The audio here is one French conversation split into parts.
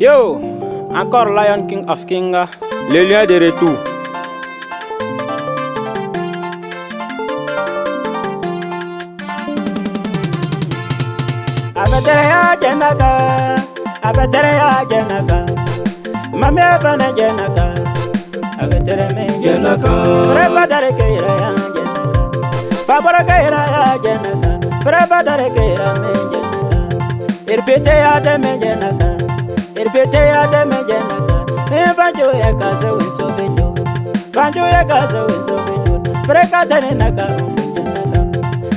Yo, encore Lion King of Kinga, le lieu de retour. Abatereya jenaka, abatereya jenaka, mami abana jenaka, abatere me jenaka, preba dare keira ya jenaka, fabara keira ya jenaka, preba dare keira me jenaka, irpete ya de me jenaka, irpete ya de me jenaka, me vanjo ya kaza winso bejo, vanjo ya kaza winso bejo, preka tene naka jenaka,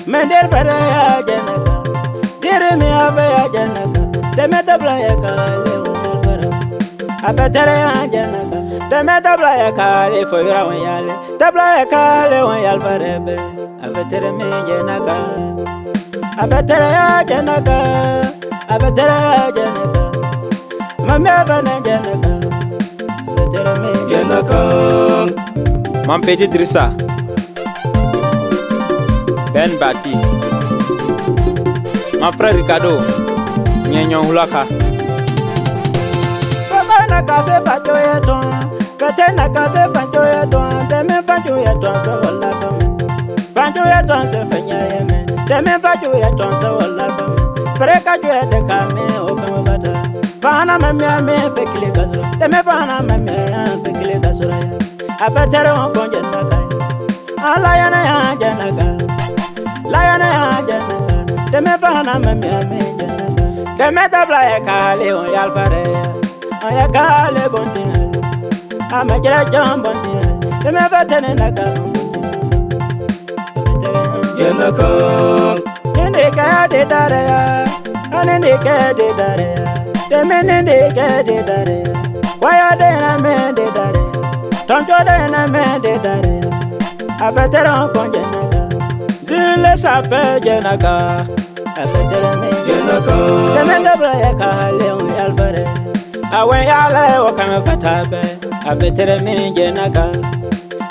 mender fere ya jenaka. Diri mi abe ya jenaka, deme tabla ya kale unalfara. Abe tere ya jenaka, deme tabla ya kale foyra wanyale, tabla ya kale wanyalfara be. Abe tere mi jenaka, abe tere ya jenaka, abe tere ya jenaka, mami abe ne jenaka, abe tere mi jenaka. Mon petit Drissa, Ben Bati, mon frère Ricardo, Nyenyon Hulaka. Papa na kase facho yeton, fete na kase facho yeton, deme facho yeton se wala kame. Facho yeton se fenya yeme, deme facho yeton se wala kame. Freka jwe de kame o kame bata. Fana mamya me fekile kasura, deme fana mamya ya fekile kasura ya. Apetere on konje na kaya, ala yana ya janaka, la yana ya janaka. Deme fana mamya me janaka, deme tabla ya kale on yalfare ya. Aya kale bontinale, ama jira jam bontinale, deme fatene naka jenaka, nende kaya de dare ya, anende kaya de dare ya, deme nende kaya de dare ya, waya de na me de dare ya, tonjo de na me de dare ya, apetere on konje naka, zile sape jenaka, apetere me jenaka, deme tabla ya kale on yalfare. Awen yale wakame fatabe, abetere mi jenaka,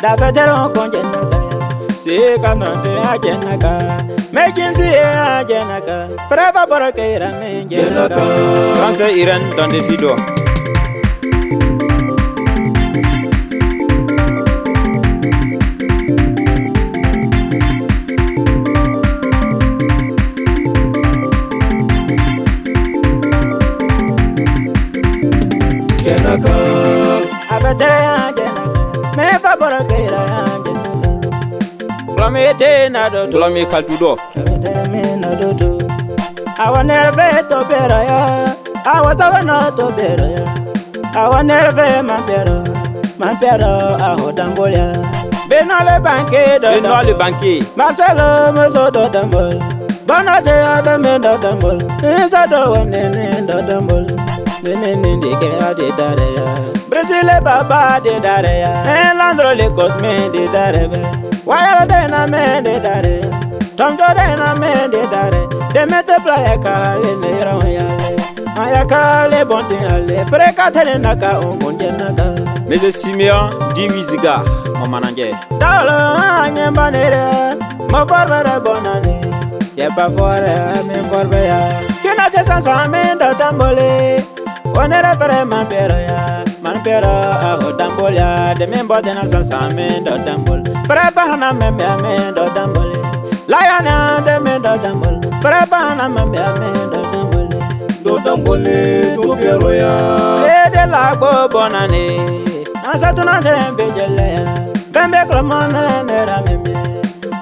da betere on jenaka ya, si kanonde a jenaka, mekin si a jenaka, freva borokeira mi jenaka. Français Irène dans des vidéos. jenaka, Abetere a jenaka, me fa borokeira a jenaka. Blamete na do, blame Kaldudo. Abetere mi na dodo, awanerve to bera ya, awasavana to bera ya, awanerve man pero aho dambolia. Benale banque do Benoît le banquier. Marcelo Mozo do dambol, Bonate Adame do dambol, Isado Nene do dambol, Nene de Gea de Darea, Brazile Baba de Darea, Landro le Cosme de Darebe, Wire Dena me de Dare, Tom Jodena me de Dare, de Mete Playa Kale, Nera Yale, Ayakale Bontinale, Frecatenaka, Unconjenaka, Monsieur Simeon Diwiziga, mon manager. Dalo Anyambanere, ma forvera bonane, ye pa fore me forbeya. Kina te sansa me do dambole, onere pere man pero aho dambolia, de me bodena sansa me do dambol. Prepana me do dambole, layana de me do dambol, prepana me do dambole. do tambole, do peroya, Se de la bo bonane, ansatuna de bejelea. Bembe klamone nera meme,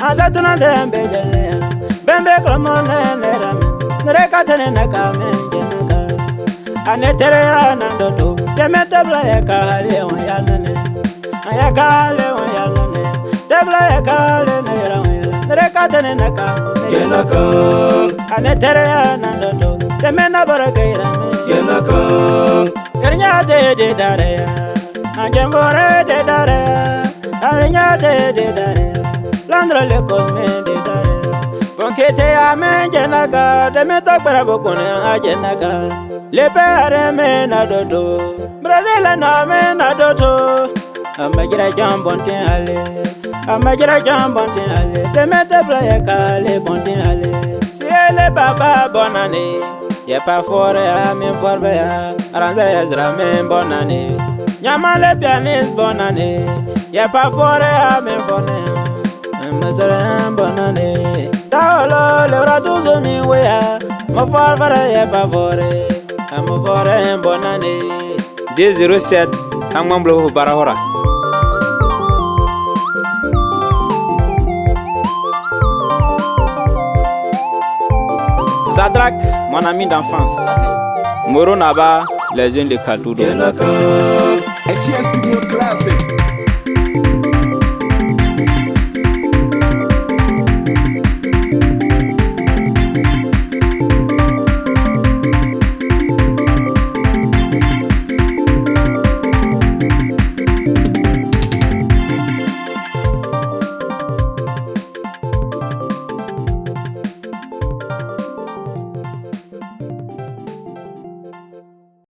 azatuna dembe jelea. Bembe klamone nera meme, nereka tene naka menje naka. Anetere anandodo, demete blaya kale on yalane. Ayakale on yalane, deblaya kale nera on yalane. Nereka tene naka jenaka, anetere anandodo, demena barakeira me. jenaka, Kernya de darea, anjembore de darea. Arinya de dare, Landro le Cosme de dare. Ponkete a men jenaka, de me talk para bokone a jenaka. Le pere me na dodo, Brazil na me na dodo. Amagira jambontin ale, amagira jambontin ale. De me te playa kale bontin ale. Si ele baba bonane, Y'a pas forêt à mes forbeya, Ranza Ezra mes bonne année. Yama le pianiste bonne année. Y'a pas forêt à mes forêts, bonne année. Taolo le ratour mi wea, mon forêt y'a pas forêt, à mon forêt bonne année. 207 Kamamblo Barahora. Sadrak, mon ami d'enfance. Moro Naba, les jeunes de Kaltudo. Yenaka.